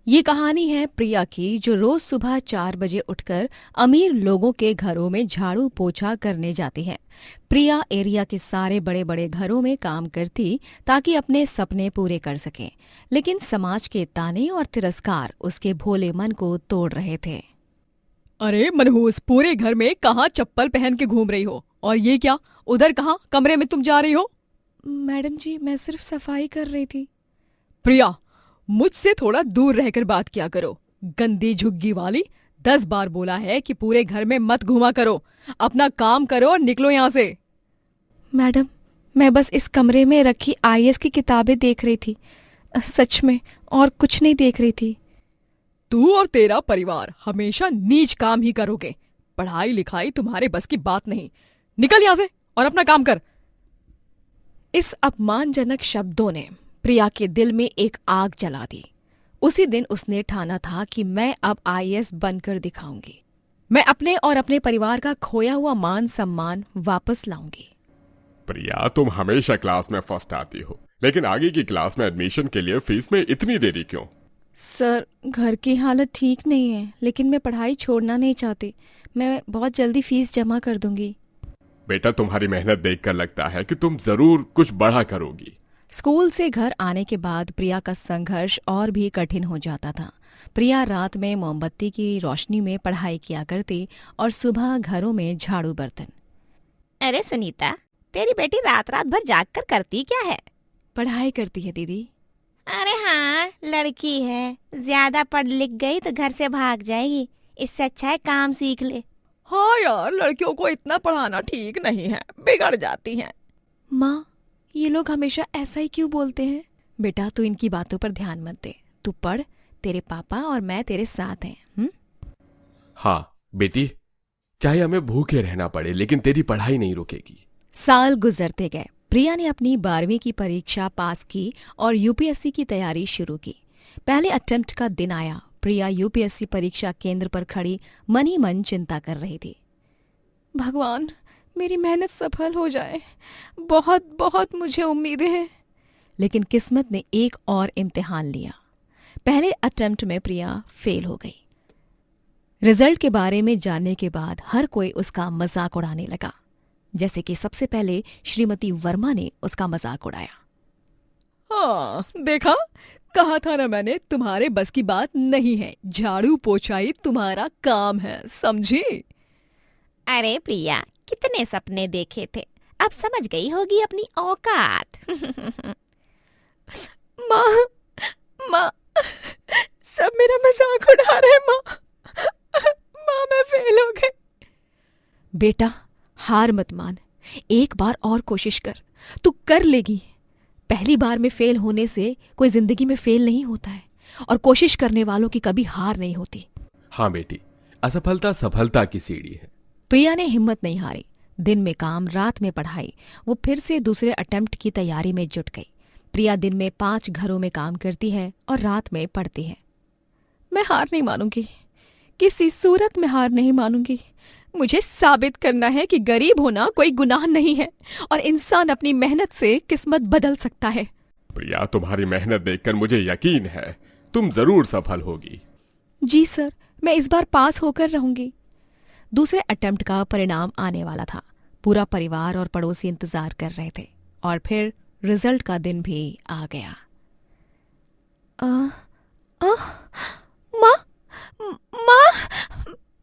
ये कहानी है प्रिया की, जो रोज सुबह 4 बजे उठकर अमीर लोगों के घरों में झाड़ू पोछा करने जाती है। प्रिया एरिया के सारे बड़े बड़े घरों में काम करती ताकि अपने सपने पूरे कर सके, लेकिन समाज के ताने और तिरस्कार उसके भोले मन को तोड़ रहे थे। अरे मनहूस, पूरे घर में कहाँ चप्पल पहन के घूम रही हो? और ये क्या, उधर कहाँ कमरे में तुम जा रही हो? मैडम जी, मैं सिर्फ सफाई कर रही थी। प्रिया, मुझसे थोड़ा दूर रहकर बात किया करो। गंदी झुग्गी वाली, 10 बार बोला है कि पूरे घर में मत घूमा करो। अपना काम करो और निकलो यहाँ से। मैडम, मैं बस इस कमरे में रखी आईएएस की किताबें देख रही थी, सच में, और कुछ नहीं देख रही थी। तू और तेरा परिवार हमेशा नीच काम ही करोगे। पढ़ाई लिखाई तुम्हारे बस की बात नहीं। निकल यहाँ से और अपना काम कर। इस अपमानजनक शब्दों ने प्रिया के दिल में एक आग जला दी। उसी दिन उसने ठाना था कि मैं अब आईएएस बनकर दिखाऊंगी। मैं अपने और अपने परिवार का खोया हुआ मान सम्मान वापस लाऊंगी। प्रिया, तुम हमेशा क्लास में फर्स्ट आती हो, लेकिन आगे की क्लास में एडमिशन के लिए फीस में इतनी देरी क्यों? सर, घर की हालत ठीक नहीं है, लेकिन मैं पढ़ाई छोड़ना नहीं चाहती। मैं बहुत जल्दी फीस जमा कर दूंगी। बेटा, तुम्हारी मेहनत देखकर लगता है कि तुम जरूर कुछ बड़ा करोगी। स्कूल से घर आने के बाद प्रिया का संघर्ष और भी कठिन हो जाता था। प्रिया रात में मोमबत्ती की रोशनी में पढ़ाई किया करती और सुबह घरों में झाड़ू बर्तन। अरे सुनीता, तेरी बेटी रात रात भर जाग कर करती क्या है? पढ़ाई करती है दीदी। अरे हाँ, लड़की है, ज्यादा पढ़ लिख गई तो घर से भाग जाएगी। इससे अच्छा है काम सीख ले। हाँ यार, लड़कियों को इतना पढ़ाना ठीक नहीं है, बिगड़ जाती हैं। माँ, ये लोग हमेशा ऐसा ही क्यों बोलते हैं? बेटा, तू इनकी बातों पर ध्यान मत दे। तू पढ़, तेरे पापा और मैं तेरे साथ हैं। हाँ बेटी, चाहे हमें भूखे रहना पड़े, लेकिन तेरी पढ़ाई नहीं रुकेगी। साल गुजरते गए। प्रिया ने अपनी 12वीं की परीक्षा पास की और यूपीएससी की तैयारी शुरू की। पहले अटेम्प्ट का दिन आया। प्रिया यूपीएससी परीक्षा केंद्र पर खड़ी मन ही मन चिंता कर रही थी। भगवान, मेरी मेहनत सफल हो जाए, बहुत बहुत मुझे उम्मीदें हैं। लेकिन किस्मत ने एक और इम्तिहान लिया। पहले अटेम्प्ट में प्रिया फेल हो गई। रिजल्ट के बारे में जानने के बाद हर कोई उसका मजाक उड़ाने लगा, जैसे कि सबसे पहले श्रीमती वर्मा ने उसका मजाक उड़ाया। हाँ देखा, कहा था ना मैंने, तुम्हारे बस की बात नहीं है। झाड़ू पोछाई तुम्हारा काम है, समझी? अरे प्रिया, कितने सपने देखे थे, अब समझ गई होगी अपनी औकात। माँ, माँ, सब मेरा मजाक उड़ा रहे हैं। माँ, माँ, मैं फेल हो गई। बेटा, हार मत मान, एक बार और कोशिश कर, तू कर लेगी। पहली बार में फेल होने से कोई जिंदगी में फेल नहीं होता है, और कोशिश करने वालों की कभी हार नहीं होती। हाँ बेटी, असफलता सफलता की सीढ़ी है। प्रिया ने हिम्मत नहीं हारी। दिन में काम, रात में पढ़ाई। वो फिर से दूसरे अटेम्प्ट की तैयारी में जुट गई। प्रिया दिन में 5 घरों में काम करती है और रात में पढ़ती है। मैं हार नहीं मानूंगी, किसी सूरत में हार नहीं मानूंगी। मुझे साबित करना है कि गरीब होना कोई गुनाह नहीं है और इंसान अपनी मेहनत से किस्मत बदल सकता है। प्रिया, तुम्हारी मेहनत देखकर मुझे यकीन है तुम जरूर सफल होगी। जी सर, मैं इस बार पास होकर रहूंगी। दूसरे अटेम्प्ट का परिणाम आने वाला था। पूरा परिवार और पड़ोसी इंतजार कर रहे थे, और फिर रिजल्ट का दिन भी आ गया। माँ, माँ,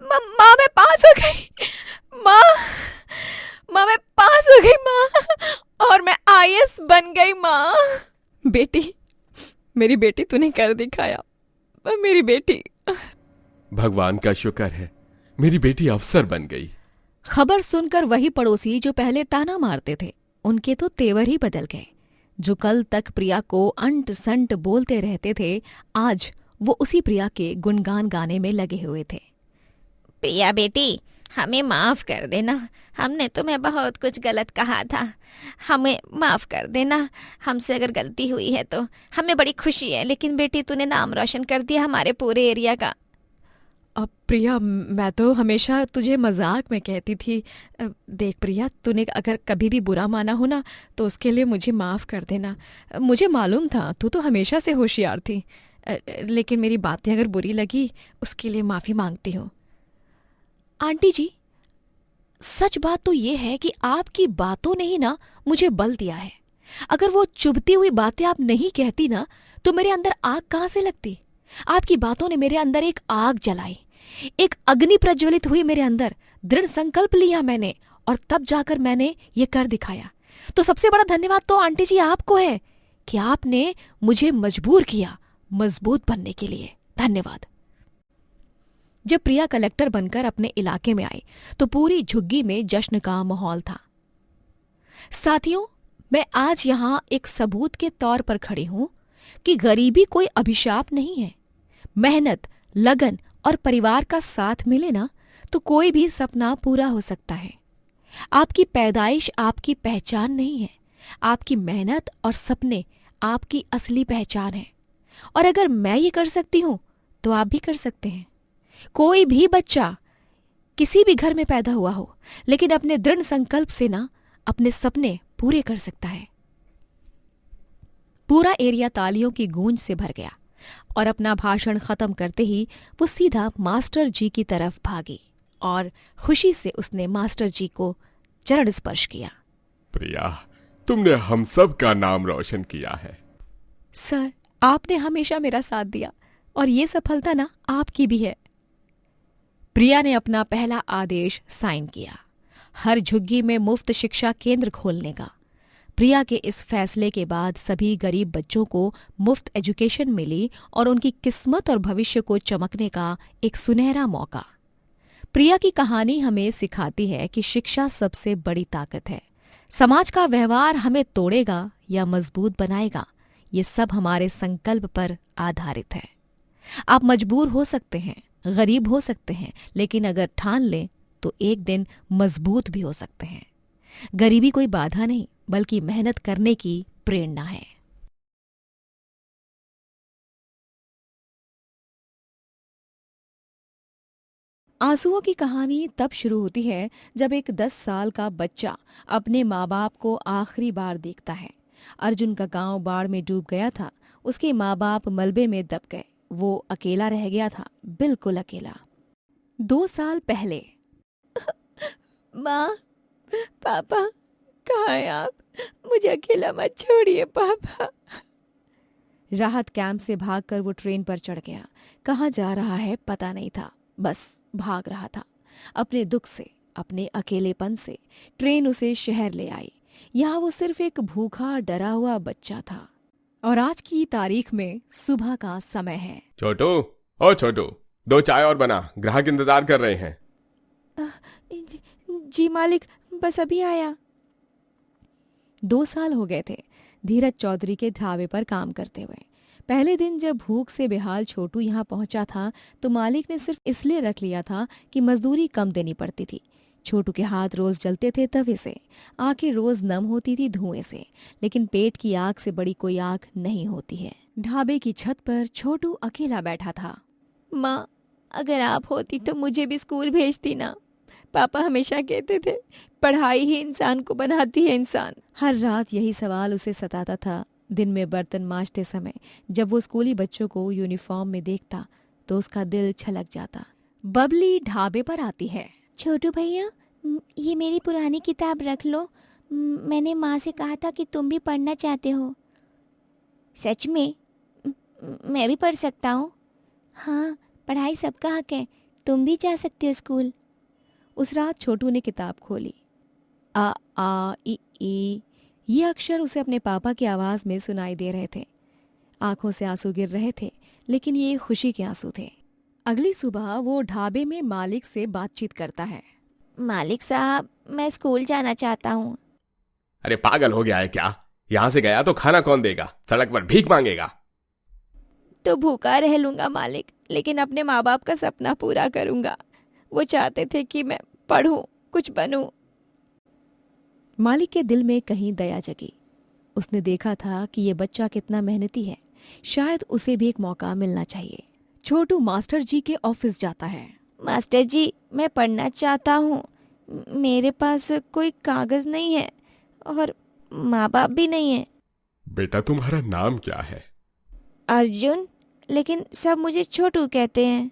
माँ, मैं पास हो गई। माँ, माँ, मैं पास हो गई माँ, और मैं आईएएस बन गई माँ। बेटी, मेरी बेटी, तूने कर दिखाया। मेरी बेटी। भगवान का शुक्र है, मेरी बेटी अफसर बन गई। खबर सुनकर वही पड़ोसी जो पहले ताना मारते थे, उनके तो तेवर ही बदल गए। जो कल तक प्रिया को अंट संट बोलते रहते थे, आज वो उसी प्रिया के गुणगान गाने में लगे हुए थे। प्रिया बेटी, हमें माफ कर देना, हमने तुम्हें बहुत कुछ गलत कहा था। हमें माफ कर देना, हमसे अगर गलती हुई है तो। हमें बड़ी खुशी है, लेकिन बेटी तूने नाम रोशन कर दिया हमारे पूरे एरिया का। अब प्रिया, मैं तो हमेशा तुझे मजाक में कहती थी। देख प्रिया, तूने अगर कभी भी बुरा माना हो ना, तो उसके लिए मुझे माफ़ कर देना। मुझे मालूम था, तू तो हमेशा से होशियार थी। लेकिन मेरी बातें अगर बुरी लगी उसके लिए माफ़ी मांगती हूँ। आंटी जी, सच बात तो ये है कि आपकी बातों ने ही ना मुझे बल दिया है। अगर वो चुभती हुई बातें आप नहीं कहती ना तो मेरे अंदर आग कहाँ से लगती। आपकी बातों ने मेरे अंदर एक आग जलाई, एक अग्नि प्रज्वलित हुई मेरे अंदर। दृढ़ संकल्प लिया मैंने और तब जाकर मैंने ये कर दिखाया। तो सबसे बड़ा धन्यवाद तो आंटी जी आपको है कि आपने मुझे मजबूर किया मजबूत बनने के लिए। धन्यवाद। जब प्रिया कलेक्टर बनकर अपने इलाके में आई तो पूरी झुग्गी में जश्न का माहौल था। साथियों, मैं आज यहाँ एक सबूत के तौर पर खड़ी हूं कि गरीबी कोई अभिशाप नहीं है। मेहनत, लगन और परिवार का साथ मिले ना तो कोई भी सपना पूरा हो सकता है। आपकी पैदाइश आपकी पहचान नहीं है, आपकी मेहनत और सपने आपकी असली पहचान है। और अगर मैं ये कर सकती हूं तो आप भी कर सकते हैं। कोई भी बच्चा किसी भी घर में पैदा हुआ हो लेकिन अपने दृढ़ संकल्प से ना अपने सपने पूरे कर सकता है। पूरा एरिया तालियों की गूंज से भर गया और अपना भाषण खत्म करते ही वो सीधा मास्टर जी की तरफ भागी और खुशी से उसने मास्टर जी को चरण स्पर्श किया। प्रिया, तुमने हम सब का नाम रोशन किया है। सर, आपने हमेशा मेरा साथ दिया और ये सफलता ना आपकी भी है। प्रिया ने अपना पहला आदेश साइन किया, हर झुग्गी में मुफ्त शिक्षा केंद्र खोलने का। प्रिया के इस फैसले के बाद सभी गरीब बच्चों को मुफ्त एजुकेशन मिली और उनकी किस्मत और भविष्य को चमकने का एक सुनहरा मौका। प्रिया की कहानी हमें सिखाती है कि शिक्षा सबसे बड़ी ताकत है। समाज का व्यवहार हमें तोड़ेगा या मजबूत बनाएगा, ये सब हमारे संकल्प पर आधारित है। आप मजबूर हो सकते हैं, गरीब हो सकते हैं, लेकिन अगर ठान लें तो एक दिन मजबूत भी हो सकते हैं। गरीबी कोई बाधा नहीं बल्कि मेहनत करने की प्रेरणा है। आंसुओं की कहानी तब शुरू होती है जब एक 10 साल का बच्चा अपने माँ बाप को आखिरी बार देखता है। अर्जुन का गांव बाढ़ में डूब गया था। उसके माँ बाप मलबे में दब गए। वो अकेला रह गया था, बिल्कुल अकेला। 2 साल पहले। माँ, पापा, कहाँ हैं आप? मुझे अकेला मत छोड़िए पापा। राहत कैंप से भागकर वो ट्रेन पर चढ़ गया। कहाँ जा रहा है पता नहीं था, बस भाग रहा था अपने दुख से, अपने अकेलेपन से। ट्रेन उसे शहर ले आई। यहाँ वो सिर्फ एक भूखा डरा हुआ बच्चा था। और आज की तारीख में सुबह का समय है। छोटू, ओ छोटू, 2 चाय और बना, ग्राहक इंतजार कर रहे हैं। जी मालिक, बस अभी आया। 2 साल हो गए थे धीरज चौधरी के ढाबे पर काम करते हुए। पहले दिन जब भूख से बेहाल छोटू यहाँ पहुंचा था तो मालिक ने सिर्फ इसलिए रख लिया था कि मजदूरी कम देनी पड़ती थी। छोटू के हाथ रोज जलते थे तवे से, आंखें रोज नम होती थी धुएं से, लेकिन पेट की आग से बड़ी कोई आग नहीं होती है। ढाबे की छत पर छोटू अकेला बैठा था। माँ, अगर आप होती तो मुझे भी स्कूल भेजती ना। पापा हमेशा कहते थे पढ़ाई ही इंसान को बनाती है इंसान। हर रात यही सवाल उसे सताता था। दिन में बर्तन मांजते समय जब वो स्कूली बच्चों को यूनिफॉर्म में देखता तो उसका दिल छलक जाता। बबली ढाबे पर आती है। छोटू भैया, ये मेरी पुरानी किताब रख लो। मैंने माँ से कहा था कि तुम भी पढ़ना चाहते हो। सच में? मैं भी पढ़ सकता हूँ? हाँ, पढ़ाई सबका हक है। तुम भी जा सकते हो स्कूल। उस रात छोटू ने किताब खोली। आ आ ई ई, ये अक्षर उसे अपने पापा की आवाज में सुनाई दे रहे थे। आंखों से आंसू गिर रहे थे, लेकिन ये खुशी के आंसू थे। अगली सुबह वो ढाबे में मालिक से बातचीत करता है। मालिक साहब, मैं स्कूल जाना चाहता हूँ। अरे पागल हो गया है क्या? यहाँ से गया तो खाना कौन देगा? सड़क पर भीख मांगेगा? तो भूखा रह लूंगा मालिक, लेकिन अपने माँ बाप का सपना पूरा करूंगा। वो चाहते थे कि मैं पढ़ूं, कुछ बनूं। मालिक के दिल में कहीं दया जगी। उसने देखा था कि ये बच्चा कितना मेहनती है, शायद उसे भी एक मौका मिलना चाहिए। छोटू मास्टर जी के ऑफिस जाता है। मास्टर जी, मैं पढ़ना चाहता हूँ। मेरे पास कोई कागज नहीं है और माँ बाप भी नहीं है। बेटा, तुम्हारा नाम क्या है? अर्जुन। लेकिन सब मुझे छोटू कहते हैं।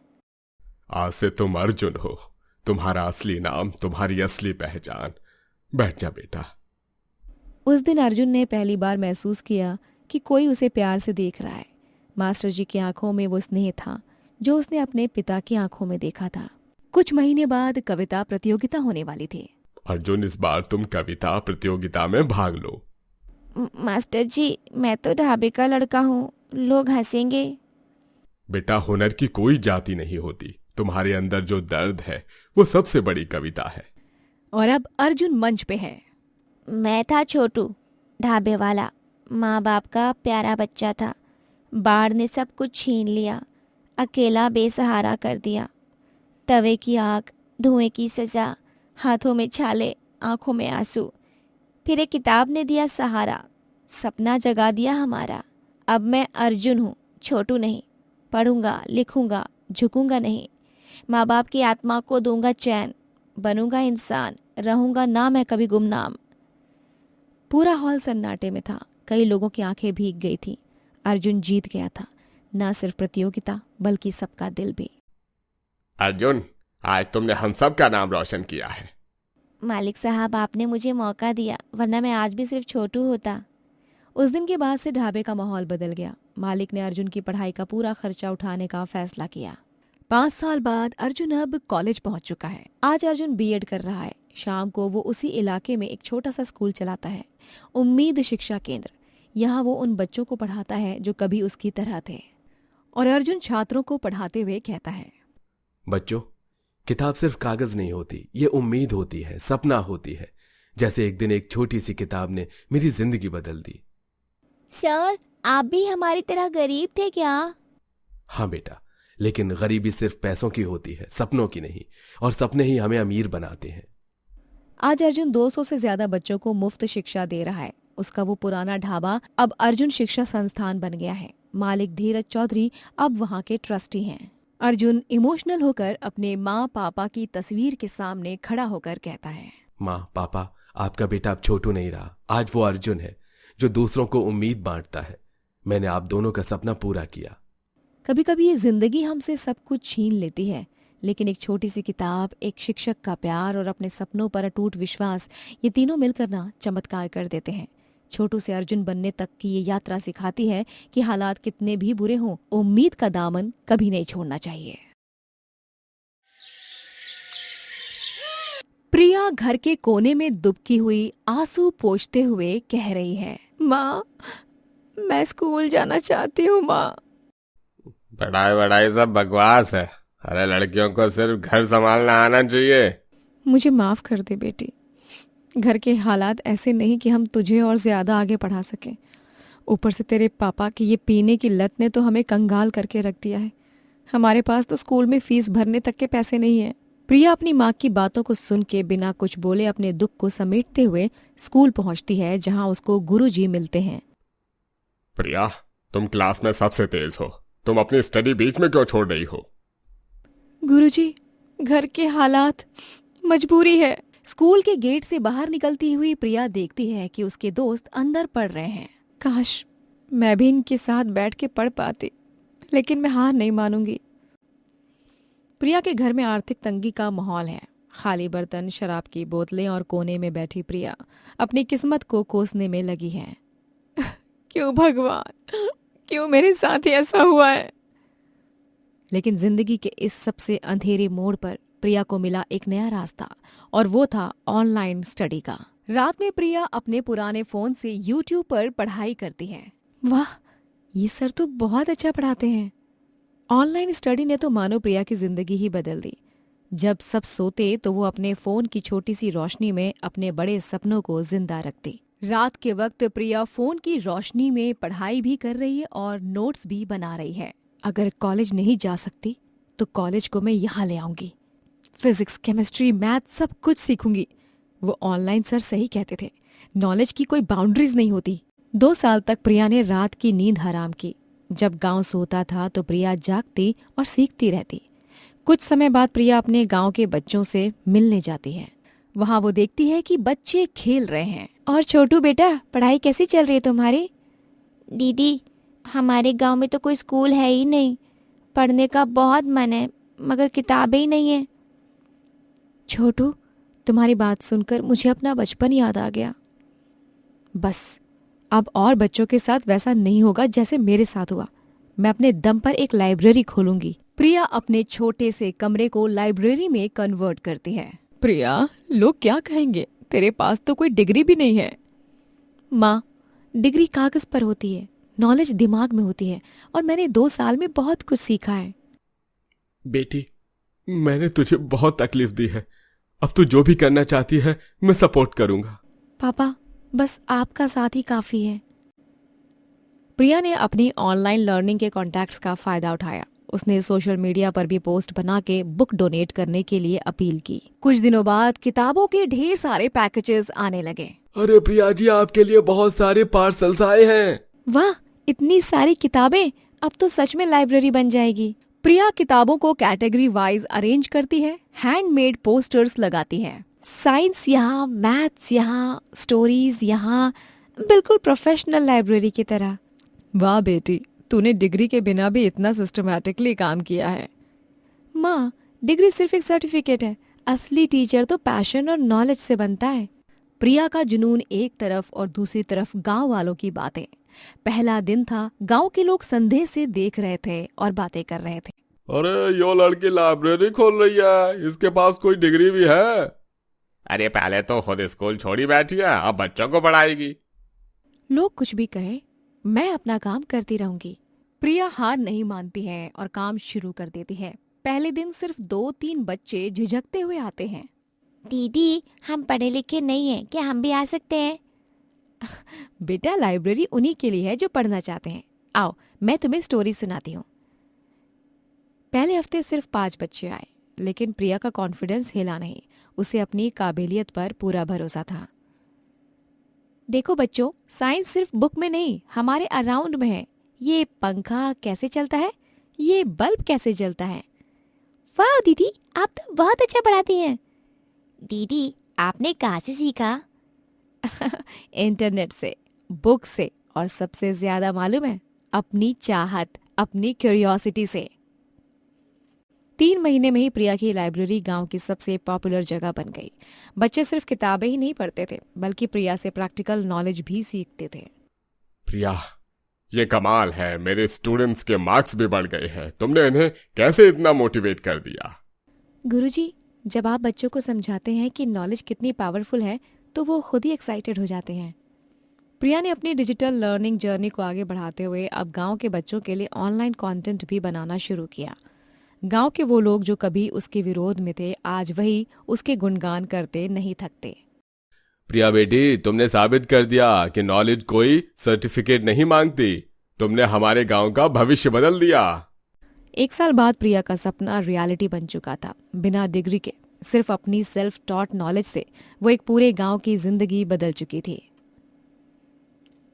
आज से तुम अर्जुन हो, तुम्हारा असली नाम, तुम्हारी असली पहचान। बैठ जा बेटा। उस दिन अर्जुन ने पहली बार महसूस किया कि कोई उसे प्यार से देख रहा है। मास्टर जी की आंखों में वो स्नेह था जो उसने अपने पिता की आंखों में देखा था। कुछ महीने बाद कविता प्रतियोगिता होने वाली थी। अर्जुन, इस बार तुम कविता प्रतियोगिता में भाग लो। मास्टर जी, मैं तो ढाबे का लड़का हूँ, लोग हंसेंगे। बेटा, हुनर की कोई जाति नहीं होती। तुम्हारे अंदर जो दर्द है वो सबसे बड़ी कविता है। और अब अर्जुन मंच पे है। मैं था छोटू, ढाबे वाला, माँ बाप का प्यारा बच्चा था। बाढ़ ने सब कुछ छीन लिया, अकेला बेसहारा कर दिया। तवे की आग, धुएं की सजा, हाथों में छाले, आंखों में आंसू। फिर एक किताब ने दिया सहारा, सपना जगा दिया हमारा। अब मैं अर्जुन हूँ, छोटू नहीं। पढ़ूंगा, लिखूंगा, झुकूंगा नहीं। माँ बाप की आत्मा को दूंगा चैन, बनूंगा इंसान, रहूंगा ना मैं कभी गुमनाम। पूरा हॉल सन्नाटे में था। कई लोगों की आंखें भीग गई थी। अर्जुन जीत गया था, न सिर्फ प्रतियोगिता बल्कि सबका दिल भी। अर्जुन, आज तुमने हम सब का नाम रोशन किया है। मालिक साहब, आपने मुझे मौका दिया, वरना मैं आज भी सिर्फ छोटू होता। उस दिन के बाद से ढाबे का माहौल बदल गया। मालिक ने अर्जुन की पढ़ाई का पूरा खर्चा उठाने का फैसला किया। 5 साल बाद अर्जुन अब कॉलेज पहुंच चुका है। आज अर्जुन बीएड कर रहा है। शाम को वो उसी इलाके में एक छोटा सा स्कूल चलाता है, उम्मीद शिक्षा केंद्र। यहाँ वो उन बच्चों को पढ़ाता है जो कभी उसकी तरह थे। और अर्जुन छात्रों को पढ़ाते हुए कहता है, बच्चों, किताब सिर्फ कागज नहीं होती, ये उम्मीद होती है, सपना होती है। जैसे एक दिन एक छोटी सी किताब ने मेरी जिंदगी बदल दी। सर, आप भी हमारी तरह गरीब थे क्या? हाँ बेटा, लेकिन गरीबी सिर्फ पैसों की होती है, सपनों की नहीं। और सपने ही हमें अमीर बनाते हैं। आज अर्जुन 200 से ज्यादा बच्चों को मुफ्त शिक्षा दे रहा है। उसका वो पुराना ढाबा अब अर्जुन शिक्षा संस्थान बन गया है। मालिक धीरज चौधरी अब वहाँ के ट्रस्टी हैं। अर्जुन इमोशनल होकर अपने माँ पापा की तस्वीर के सामने खड़ा होकर कहता है, माँ पापा, आपका बेटा अब छोटू नहीं रहा। आज वो अर्जुन है जो दूसरों को उम्मीद बांटता है। मैंने आप दोनों का सपना पूरा किया। कभी कभी ये जिंदगी हमसे सब कुछ छीन लेती है, लेकिन एक छोटी सी किताब, एक शिक्षक का प्यार और अपने सपनों पर अटूट विश्वास, ये तीनों मिलकर ना चमत्कार कर देते हैं। छोटू से अर्जुन बनने तक की ये यात्रा सिखाती है कि हालात कितने भी बुरे हों, उम्मीद का दामन कभी नहीं छोड़ना चाहिए। प्रिया घर के कोने में दुबकी हुई आंसू पोंछते हुए कह रही है, माँ, मैं स्कूल जाना चाहती हूँ माँ। पढ़ाई वढ़ाई सब बकवास है। अरे लड़कियों को सिर्फ घर संभालना आना चाहिए। मुझे माफ कर दे बेटी। घर के हालात ऐसे नहीं कि हम तुझे और ज्यादा आगे पढ़ा सकें। ऊपर से तेरे पापा की ये पीने की लत ने तो हमें कंगाल करके रख दिया है। हमारे पास तो स्कूल में फीस भरने तक के पैसे नहीं है। प्रिया अपनी माँ की बातों को सुन के बिना कुछ बोले अपने दुख को समेटते हुए स्कूल पहुंचती है, जहां उसको गुरुजी मिलते हैं। प्रिया, तुम क्लास में सबसे तेज हो। तुम अपनी स्टडी बीच में क्यों छोड़ रही हो? गुरुजी, घर के हालात, मजबूरी है। स्कूल के गेट से बाहर निकलती हुई प्रिया देखती है कि उसके दोस्त अंदर पढ़ रहे हैं। काश मैं भी इनके साथ बैठ के पढ़ पाती, लेकिन मैं हार नहीं मानूंगी। प्रिया के घर में आर्थिक तंगी का माहौल है। खाली बर्तन, शराब की बोतलें और कोने में बैठी प्रिया अपनी किस्मत को कोसने में लगी है। क्यों भगवान, क्यों मेरे साथ ही ऐसा हुआ है? लेकिन जिंदगी के इस सबसे अंधेरे मोड़ पर प्रिया को मिला एक नया रास्ता, और वो था ऑनलाइन स्टडी का। रात में प्रिया अपने पुराने फोन से YouTube पर पढ़ाई करती है। वाह, ये सर तो बहुत अच्छा पढ़ाते हैं। ऑनलाइन स्टडी ने तो मानो प्रिया की जिंदगी ही बदल दी। जब सब सोते तो वो अपने फोन की छोटी सी रोशनी में अपने बड़े सपनों को जिंदा रखती। रात के वक्त प्रिया फोन की रोशनी में पढ़ाई भी कर रही है और नोट्स भी बना रही है। अगर कॉलेज नहीं जा सकती तो कॉलेज को मैं यहाँ ले आऊंगी। फिजिक्स, केमिस्ट्री, मैथ सब कुछ सीखूंगी। वो ऑनलाइन सर सही कहते थे, नॉलेज की कोई बाउंड्रीज नहीं होती। 2 साल तक प्रिया ने रात की नींद हराम की। जब गांव सोता था तो प्रिया जागती और सीखती रहती। कुछ समय बाद प्रिया अपने गांव के बच्चों से मिलने जाती है। वहां वो देखती है कि बच्चे खेल रहे हैं। और छोटू बेटा, पढ़ाई कैसी चल रही है तुम्हारी? दीदी, हमारे गांव में तो कोई स्कूल है ही नहीं। पढ़ने का बहुत मन है मगर किताबें ही नहीं है। छोटू, तुम्हारी बात सुनकर मुझे अपना बचपन याद आ गया। बस अब और बच्चों के साथ वैसा नहीं होगा जैसे मेरे साथ हुआ। मैं अपने दम पर एक लाइब्रेरी खोलूंगी। प्रिया अपने छोटे से कमरे को लाइब्रेरी में कन्वर्ट करती है। प्रिया, लोग क्या कहेंगे? तेरे पास तो कोई डिग्री भी नहीं है। माँ, डिग्री कागज पर होती है, नॉलेज दिमाग में होती है, और मैंने 2 साल में बहुत कुछ सीखा है। बेटी, मैंने तुझे बहुत तकलीफ दी है। अब तू जो भी करना चाहती है मैं सपोर्ट करूंगा। पापा, बस आपका साथ ही काफी है। प्रिया ने अपनी ऑनलाइन लर्निंग के कॉन्टैक्ट्स का फायदा उठाया। उसने सोशल मीडिया पर भी पोस्ट बना के बुक डोनेट करने के लिए अपील की। कुछ दिनों बाद किताबों के ढेर सारे पैकेजेस आने लगे। अरे प्रिया जी, आपके लिए बहुत सारे पार्सल्स आए हैं। वाह, इतनी सारी किताबें! अब तो सच में लाइब्रेरी बन जाएगी। प्रिया किताबों को कैटेगरी वाइज अरेंज करती है, हैंडमेड पोस्टर्स लगाती है। साइंस यहाँ, मैथ्स यहाँ, स्टोरीज यहाँ, बिल्कुल प्रोफेशनल लाइब्रेरी की तरह। वाह बेटी, तूने डिग्री के बिना भी इतना सिस्टमैटिकली काम किया है। माँ, डिग्री सिर्फ एक सर्टिफिकेट है, असली टीचर तो पैशन और नॉलेज से बनता है। प्रिया का जुनून एक तरफ और दूसरी तरफ गांव वालों की बातें। पहला दिन था, गांव के लोग संदेह से देख रहे थे और बातें कर रहे थे। अरे यो लड़की लाइब्रेरी खोल रही है, इसके पास कोई डिग्री भी है? अरे पहले तो खुद स्कूल छोड़ी बैठी है, अब बच्चों को पढ़ाएगी। लोग कुछ भी कहे, मैं अपना काम करती रहूंगी। प्रिया हार नहीं मानती है और काम शुरू कर देती है। पहले दिन सिर्फ 2-3 बच्चे झिझकते हुए आते हैं। दीदी, हम पढ़े लिखे नहीं हैं, क्या हम भी आ सकते हैं? बेटा, लाइब्रेरी उन्हीं के लिए है जो पढ़ना चाहते हैं। आओ, मैं तुम्हें स्टोरी सुनाती हूँ। पहले हफ्ते सिर्फ 5 बच्चे आए, लेकिन प्रिया का कॉन्फिडेंस हिला नहीं। उसे अपनी काबिलियत पर पूरा भरोसा था। देखो बच्चों, साइंस सिर्फ बुक में नहीं, हमारे अराउंड में है। ये पंखा कैसे चलता है, ये बल्ब कैसे जलता है। वाह दीदी, आप तो बहुत अच्छा पढ़ाती हैं। दीदी, आपने कहाँ से सीखा? इंटरनेट से, बुक से, और सबसे ज्यादा मालूम है, अपनी चाहत, अपनी क्यूरियोसिटी से। 3 महीने में ही प्रिया की लाइब्रेरी गांव की सबसे पॉपुलर जगह बन गई। बच्चे सिर्फ किताबें ही नहीं पढ़ते थे, बल्कि प्रिया से प्रैक्टिकल नॉलेज भी सीखते थे। प्रिया, ये कमाल है, मेरे स्टूडेंट्स के मार्क्स भी बढ़ गए हैं। तुमने इन्हें कैसे इतना मोटिवेट कर दिया? गुरुजी, जब आप बच्चों को समझाते हैं कि नॉलेज कितनी पावरफुल है, तो वो खुद ही एक्साइटेड हो जाते हैं। प्रिया ने अपनी डिजिटल लर्निंग जर्नी को आगे बढ़ाते हुए अब गांव के बच्चों के लिए ऑनलाइन कंटेंट भी बनाना शुरू किया। गांव के वो लोग जो कभी उसके विरोध में थे, आज वही उसके गुणगान करते नहीं थकते। प्रिया बेटी, तुमने साबित कर दिया कि नॉलेज कोई सर्टिफिकेट नहीं मांगती। तुमने हमारे गांव का भविष्य बदल दिया। 1 साल बाद प्रिया का सपना रियलिटी बन चुका था। बिना डिग्री के, सिर्फ अपनी सेल्फ टॉट नॉलेज से वो एक पूरे गांव की जिंदगी बदल चुकी थी।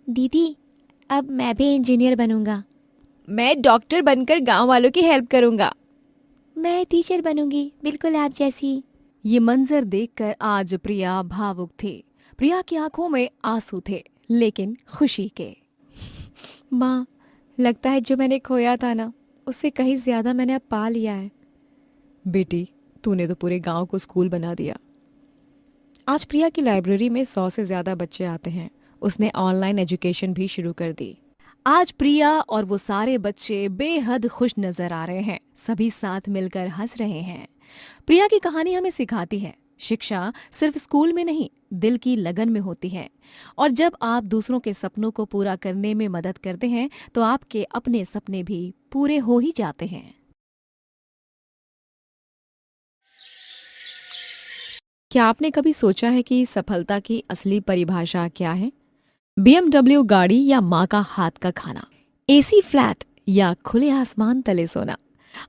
दीदी, अब मैं भी इंजीनियर बनूंगा। मैं डॉक्टर बनकर गांव वालों की हेल्प करूंगा। मैं टीचर बनूंगी, बिल्कुल आप जैसी। ये मंजर देखकर आज प्रिया भावुक थी। प्रिया की आंखों में आंसू थे, लेकिन खुशी के। माँ, लगता है जो मैंने खोया था ना, उससे कहीं ज्यादा मैंने अब पा लिया है। बेटी, तूने तो पूरे गांव को स्कूल बना दिया। आज प्रिया की लाइब्रेरी में 100 से ज्यादा बच्चे आते हैं। उसने ऑनलाइन एजुकेशन भी शुरू कर दी। आज प्रिया और वो सारे बच्चे बेहद खुश नजर आ रहे हैं। सभी साथ मिलकर हंस रहे हैं। प्रिया की कहानी हमें सिखाती है, शिक्षा सिर्फ स्कूल में नहीं, दिल की लगन में होती है। और जब आप दूसरों के सपनों को पूरा करने में मदद करते हैं, तो आपके अपने सपने भी पूरे हो ही जाते हैं। क्या आपने कभी सोचा है कि सफलता की असली परिभाषा क्या है? BMW गाड़ी या माँ का हाथ का खाना, AC फ्लैट या खुले आसमान तले सोना?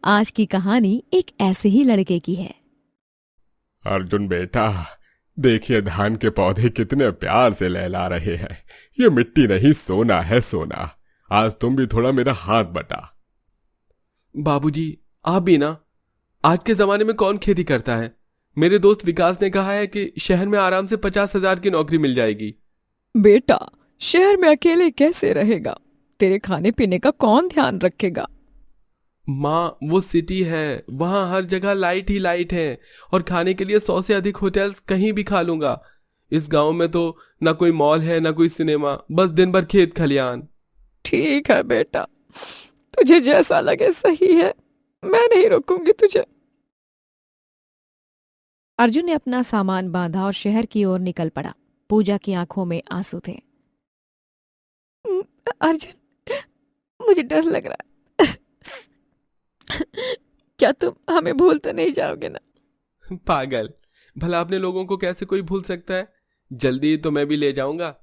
आज की कहानी एक ऐसे ही लड़के की है। अर्जुन बेटा, देखिए धान के पौधे कितने प्यार से लहला रहे हैं। ये मिट्टी नहीं, सोना है सोना। आज तुम भी थोड़ा मेरा हाथ बटा। बाबूजी, आप भी ना। आज के जमाने में कौन खेती करता है? मेरे दोस्त विकास ने कहा है कि शहर में आराम से 50,000 की नौकरी मिल जाएगी। बेटा, शहर में अकेले कैसे रहेगा? तेरे खाने पीने का कौन ध्यान रखेगा? माँ, वो सिटी है, वहां हर जगह लाइट ही लाइट है, और खाने के लिए 100 से अधिक होटल्स कहीं भी खा लूंगा। इस गांव में तो ना कोई मॉल है ना कोई सिनेमा, बस दिन भर खेत खलियान। ठीक है बेटा, तुझे जैसा लगे सही है, मैं नहीं रोकूंगी तुझे। अर्जुन ने अपना सामान बांधा और शहर की ओर निकल पड़ा। पूजा की आंखों में आंसू थे। अर्जुन, मुझे डर लग रहा है। क्या तुम हमें भूल तो नहीं जाओगे ना? पागल, भला अपने लोगों को कैसे कोई भूल सकता है? जल्दी तो मैं भी ले जाऊंगा।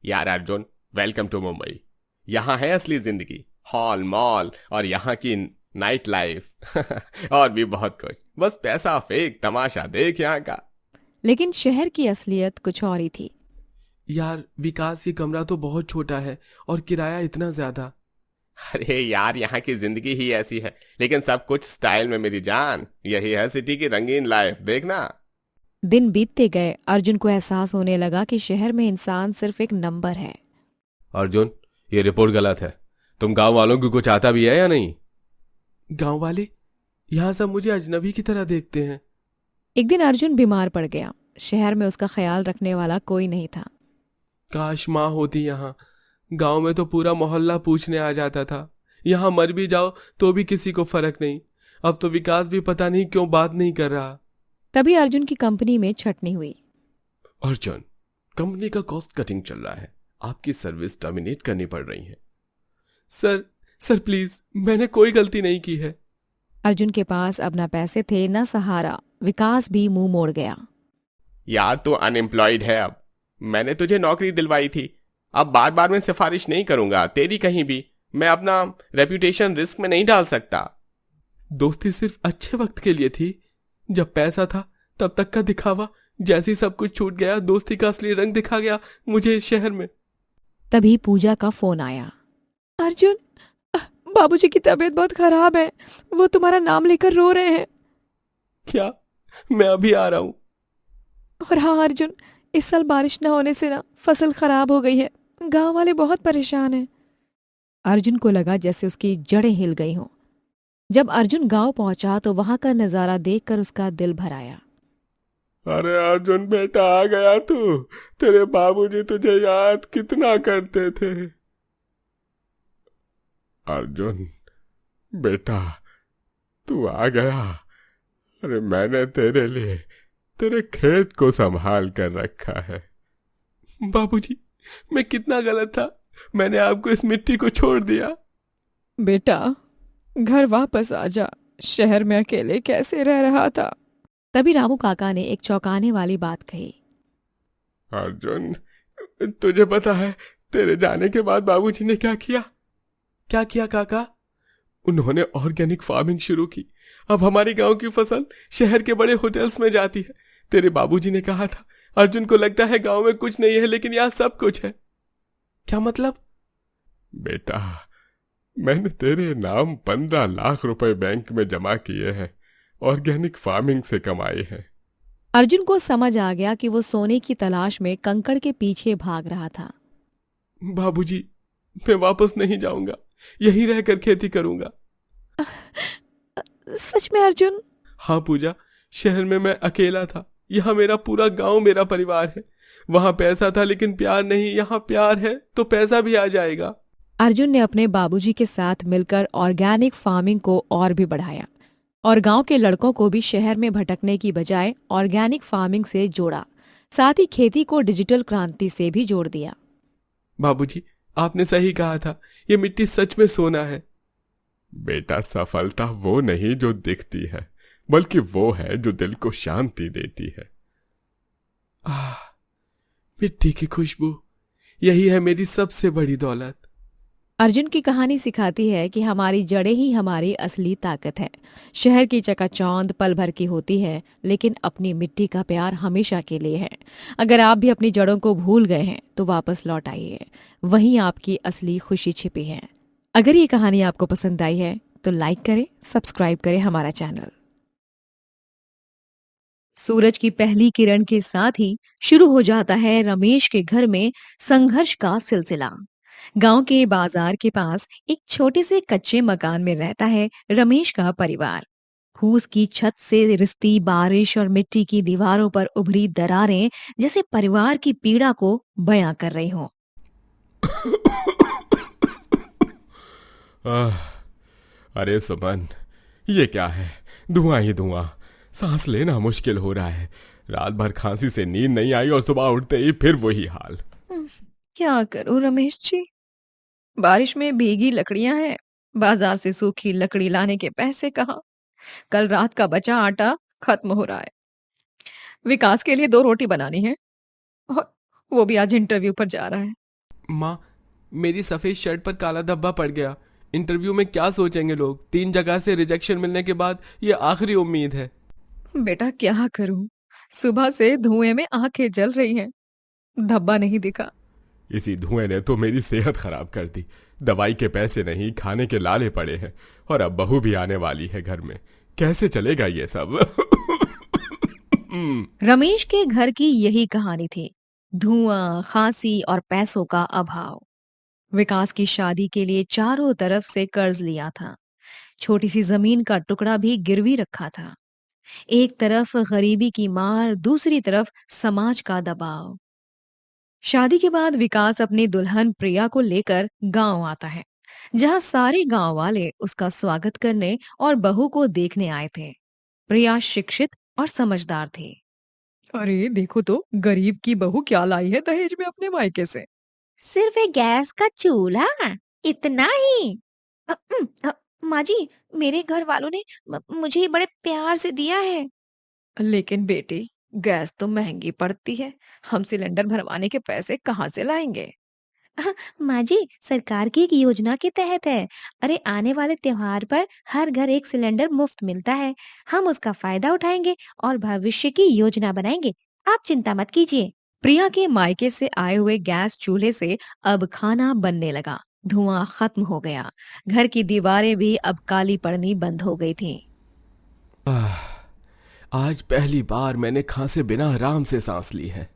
यार अर्जुन, वेलकम टू मुंबई। यहाँ है असली जिंदगी, हॉल मॉल और यहाँ की नाइट लाइफ और भी बहुत कुछ। बस पैसा फेंक, तमाशा देख यहाँ का। लेकिन शहर की असलियत कुछ और ही थी। यार, विकास ये कमरा तो बहुत छोटा है और किराया इतना ज्यादा। अरे यार, यहाँ की जिंदगी ही ऐसी है, लेकिन सब कुछ स्टाइल में मेरी जान। यही है सिटी की रंगीन लाइफ, देखना। दिन बीतते गए, अर्जुन को एहसास होने लगा कि शहर में इंसान सिर्फ एक नंबर है। अर्जुन, ये रिपोर्ट गलत है। तुम गांव वालों की कुछ आता भी है या नहीं? गांव वाले? यहाँ सब मुझे अजनबी की तरह देखते हैं। एक दिन अर्जुन बीमार पड़ गया। शहर में उसका ख्याल रखने वाला कोई नहीं था। काश माँ होती यहाँ। गांव में तो पूरा मोहल्ला पूछने आ जाता था। यहाँ मर भी जाओ तो भी किसी को फर्क नहीं। अब तो विकास भी पता नहीं क्यों बात नहीं कर रहा। तभी अर्जुन की कंपनी में छटनी हुई। अर्जुन, कंपनी का कॉस्ट कटिंग चल रहा है, आपकी सर्विस टर्मिनेट करनी पड़ रही है। सर प्लीज, मैंने कोई गलती नहीं की है। अर्जुन के पास अब न पैसे थे न सहारा। विकास भी मुंह मोड़ गया। यार, तू अनएम्प्लॉयड है अब। मैंने तुझे नौकरी दिलवाई थी। अब बार बार मैं सिफारिश नहीं करूंगा तेरी कहीं भी। मैं अपना रेपुटेशन रिस्क में नहीं डाल सकता। दोस्ती सिर्फ अच्छे वक्त के लिए थी। जब पैसा था तब तक का दिखावा। जैसे ही सब कुछ छूट गया, दोस्ती का असली रंग दिखा गया मुझे इस शहर में। तभी पूजा का फोन आया। अर्जुन, बाबूजी की तबीयत बहुत खराब है, वो तुम्हारा नाम लेकर रो रहे हैं। क्या? मैं अभी आ रहा हूं। और हाँ अर्जुन, इस साल बारिश न होने से ना फसल खराब हो गई है। गांव वाले बहुत परेशान हैं। अर्जुन को लगा जैसे उसकी जड़ें हिल गई हों। जब अर्जुन गांव पहुंचा तो वहां का नजारा देखकर उसका दिल भर आया। अरे अर्जुन बेटा, आ गया तू। तेरे बाबूजी तुझे याद कितना करते थे। अर्जुन बेटा, तू आ गया। अरे मैंने तेरे लिए तेरे खेत को संभाल कर रखा है। बाबूजी, मैं कितना गलत था। मैंने आपको इस मिट्टी को छोड़ दिया। बेटा, घर वापस आ जा। शहर में अकेले कैसे रह रहा था? तभी रामू काका ने एक चौंकाने वाली बात कही। अर्जुन, तुझे पता है तेरे जाने के बाद बाबूजी ने क्या किया? क्या किया काका? उन्होंने ऑर्गेनिक फार्मिंग शुरू की। अब हमारी गांव की फसल शहर के बड़े होटल्स में जाती है। तेरे बाबूजी ने कहा था, अर्जुन को लगता है गांव में कुछ नहीं है, लेकिन यहाँ सब कुछ है। क्या मतलब? बेटा, मैंने तेरे नाम 15 लाख रुपए बैंक में जमा किए हैं। ऑर्गेनिक फार्मिंग से कमाए हैं। अर्जुन को समझ आ गया कि वो सोने की तलाश में कंकड़ के पीछे भाग रहा था। बाबूजी, मैं वापस नहीं जाऊंगा। यहीं रहकर खेती करूंगा। सच में अर्जुन? हाँ पूजा, शहर में मैं अकेला था। यहाँ मेरा पूरा गांव मेरा परिवार है। वहां पैसा था लेकिन प्यार नहीं। यहाँ प्यार है तो पैसा भी आ जाएगा। अर्जुन ने अपने बाबूजी के साथ मिलकर ऑर्गेनिक फार्मिंग को और भी बढ़ाया और गांव के लड़कों को भी शहर में भटकने की बजाय ऑर्गेनिक फार्मिंग से जोड़ा। साथ ही खेती को डिजिटल क्रांति से भी जोड़ दिया। बाबूजी, आपने सही कहा था। ये मिट्टी सच में सोना है। बेटा, सफलता वो नहीं जो दिखती है, बल्कि वो है जो दिल को शांति देती है। मिट्टी की खुशबू, यही है मेरी सबसे बड़ी दौलत। अर्जुन की कहानी सिखाती है कि हमारी जड़ें ही हमारी असली ताकत है। शहर की चकाचौंध पल भर की होती है, लेकिन अपनी मिट्टी का प्यार हमेशा के लिए है। अगर आप भी अपनी जड़ों को भूल गए हैं तो वापस लौट आइए, वहीं आपकी असली खुशी छिपी है। अगर ये कहानी आपको पसंद आई है तो लाइक करें, सब्सक्राइब करें हमारा चैनल। सूरज की पहली किरण के साथ ही शुरू हो जाता है रमेश के घर में संघर्ष का सिलसिला। गांव के बाजार के पास एक छोटे से कच्चे मकान में रहता है रमेश का परिवार। फूस की छत से रिसती बारिश और मिट्टी की दीवारों पर उभरी दरारें जैसे परिवार की पीड़ा को बयां कर रही हों। आह, अरे सुमन, ये क्या है? धुआं ही धुआं, सांस लेना मुश्किल हो रहा है। रात भर खांसी से नींद नहीं आई और सुबह उठते ही फिर वही हाल। क्या करूं रमेश जी, बारिश में भीगी लकड़ियां हैं, बाजार से सूखी लकड़ी लाने के पैसे कहाँ, कल रात का बचा आटा खत्म हो रहा है, विकास के लिए 2 रोटी बनानी है और वो भी आज इंटरव्यू पर जा रहा है। माँ, मेरी सफेद शर्ट पर काला धब्बा पड़ गया। इंटरव्यू में क्या सोचेंगे लोग? 3 जगह से रिजेक्शन मिलने के बाद ये आखिरी उम्मीद है। बेटा क्या करूं, सुबह से धुएं में आंखें जल रही हैं, धब्बा नहीं दिखा। इसी धुएं ने तो मेरी सेहत खराब कर दी। दवाई के पैसे नहीं, खाने के लाले पड़े हैं, और अब बहू भी आने वाली है घर में। कैसे चलेगा ये सब? रमेश के घर की यही कहानी थी, धुआं, खांसी और पैसों का अभाव। विकास की शादी के लिए चारों तरफ से कर्ज लिया था, छोटी सी जमीन का टुकड़ा भी गिरवी रखा था। एक तरफ गरीबी की मार, दूसरी तरफ समाज का दबाव। शादी के बाद विकास अपनी दुल्हन प्रिया को लेकर गांव आता है, जहां सारे गांव वाले उसका स्वागत करने और बहू को देखने आए थे। प्रिया शिक्षित और समझदार थी। अरे देखो तो गरीब की बहू क्या लाई है दहेज में अपने मायके से। सिर्फ एक गैस का चूल्हा, इतना ही। माँ जी, मेरे घर वालों ने मुझे बड़े प्यार से दिया है। लेकिन बेटी, गैस तो महंगी पड़ती है, हम सिलेंडर भरवाने के पैसे कहाँ से लाएंगे? माँ जी, सरकार की एक योजना के तहत है। अरे आने वाले त्योहार पर हर घर एक सिलेंडर मुफ्त मिलता है। हम उसका फायदा उठाएंगे और भविष्य की योजना बनाएंगे। आप चिंता मत कीजिए। प्रिया के मायके से आए हुए गैस चूल्हे से अब खाना बनने लगा। धुआं खत्म हो गया। घर की दीवारें भी अब काली पड़नी बंद हो गई थीं। आज पहली बार मैंने खांसे बिना आराम से सांस ली है।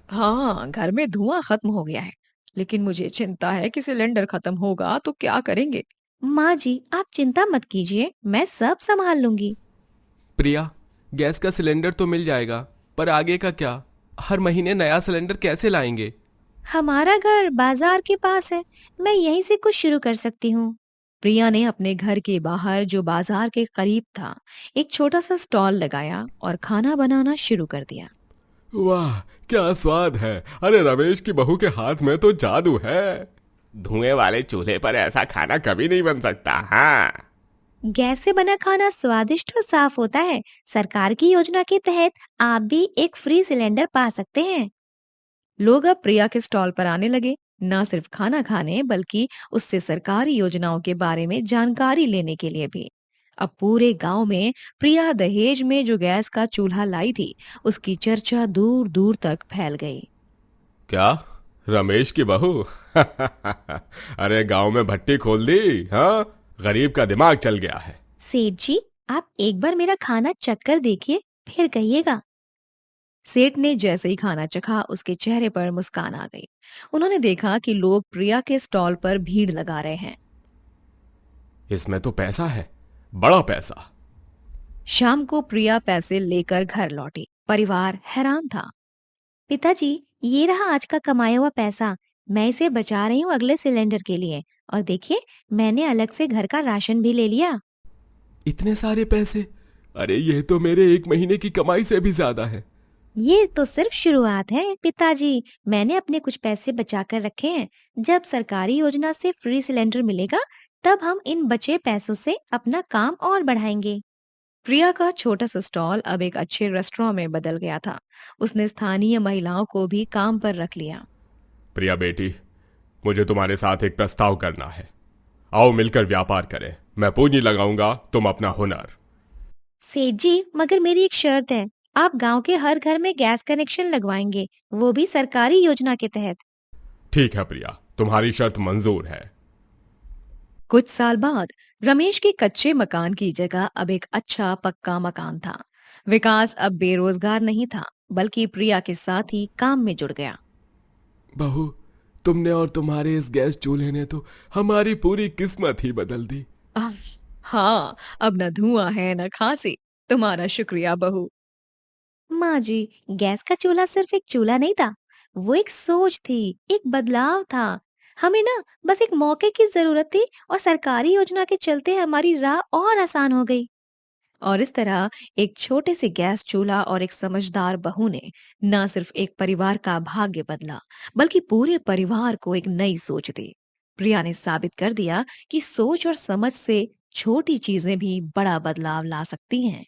हाँ, घर में धुआं खत्म हो गया है, लेकिन मुझे चिंता है कि सिलेंडर खत्म होगा तो क्या करेंगे? माँ जी, आप चिंता मत कीजिए, मैं सब संभाल लूंगी। प्रिया, गैस का सिलेंडर तो मिल जाएगा, पर आगे का क्या? हर महीने नया सिलेंडर कैसे लाएंगे? हमारा घर बाजार के पास है, मैं यहीं से कुछ शुरू कर सकती हूँ। प्रिया ने अपने घर के बाहर, जो बाजार के करीब था, एक छोटा सा स्टॉल लगाया और खाना बनाना शुरू कर दिया। वाह, क्या स्वाद है! अरे रमेश की बहू के हाथ में तो जादू है। धुएं वाले चूल्हे पर ऐसा खाना कभी नहीं बन सकता। हाँ, गैस से बना खाना स्वादिष्ट और साफ होता है। सरकार की योजना के तहत आप भी एक फ्री सिलेंडर पा सकते हैं। लोग अब प्रिया के स्टॉल पर आने लगे, न सिर्फ खाना खाने बल्कि उससे सरकारी योजनाओं के बारे में जानकारी लेने के लिए भी। अब पूरे गांव में प्रिया दहेज में जो गैस का चूल्हा लाई थी, उसकी चर्चा दूर दूर तक फैल गई। क्या? रमेश की बहू? अरे गांव में भट्टी खोल दी। हाँ, गरीब का दिमाग चल गया है। सेठ जी, आप एक बार मेरा खाना चख कर देखिए, फिर कहिएगा। सेठ ने जैसे ही खाना चखा, उसके चेहरे पर मुस्कान आ गई। उन्होंने देखा कि लोग प्रिया के स्टॉल पर भीड़ लगा रहे हैं। इसमें तो पैसा है, बड़ा पैसा। शाम को प्रिया पैसे लेकर घर लौटी। परिवार हैरान था। पिताजी, ये रहा आज का कमाया हुआ पैसा। मैं इसे बचा रही हूँ अगले सिलेंडर के लिए। और देखिए, मैंने अलग से घर का राशन भी ले लिया। इतने सारे पैसे? अरे ये तो मेरे 1 महीने की कमाई से भी ज्यादा है। ये तो सिर्फ शुरुआत है पिताजी, मैंने अपने कुछ पैसे बचा कर रखे हैं। जब सरकारी योजना से फ्री सिलेंडर मिलेगा, तब हम इन बचे पैसों से अपना काम और बढ़ाएंगे। प्रिया का छोटा सा स्टॉल अब एक अच्छे रेस्टोरेंट में बदल गया था। उसने स्थानीय महिलाओं को भी काम पर रख लिया। प्रिया बेटी, मुझे तुम्हारे साथ एक प्रस्ताव करना है। आओ मिलकर व्यापार करें। मैं पूंजी लगाऊंगा, तुम अपना हुनर। सेठ जी, मगर मेरी एक शर्त है। आप गांव के हर घर में गैस कनेक्शन लगवाएंगे, वो भी सरकारी योजना के तहत। ठीक है प्रिया, तुम्हारी शर्त मंजूर है। कुछ साल बाद रमेश के कच्चे मकान की जगह अब एक अच्छा पक्का मकान था। विकास अब बेरोजगार नहीं था, बल्कि प्रिया के साथ ही काम में जुड़ गया। बहू, तुमने और तुम्हारे इस गैस चूल्हे ने तो हमारी पूरी किस्मत ही बदल दी। आह, हाँ, अब न धुआं है न खांसी। तुम्हारा शुक्रिया बहू। माँ जी, गैस का चूल्हा सिर्फ एक चूल्हा नहीं था, वो एक सोच थी, एक बदलाव था। हमें ना बस एक मौके की जरूरत थी और सरकारी योजना के चलते हमारी राह और आसान हो गई। और इस तरह एक छोटे से गैस चूल्हा और एक समझदार बहू ने न सिर्फ एक परिवार का भाग्य बदला, बल्कि पूरे परिवार को एक नई सोच दी। प्रिया ने साबित कर दिया कि सोच और समझ से छोटी चीजें भी बड़ा बदलाव ला सकती हैं।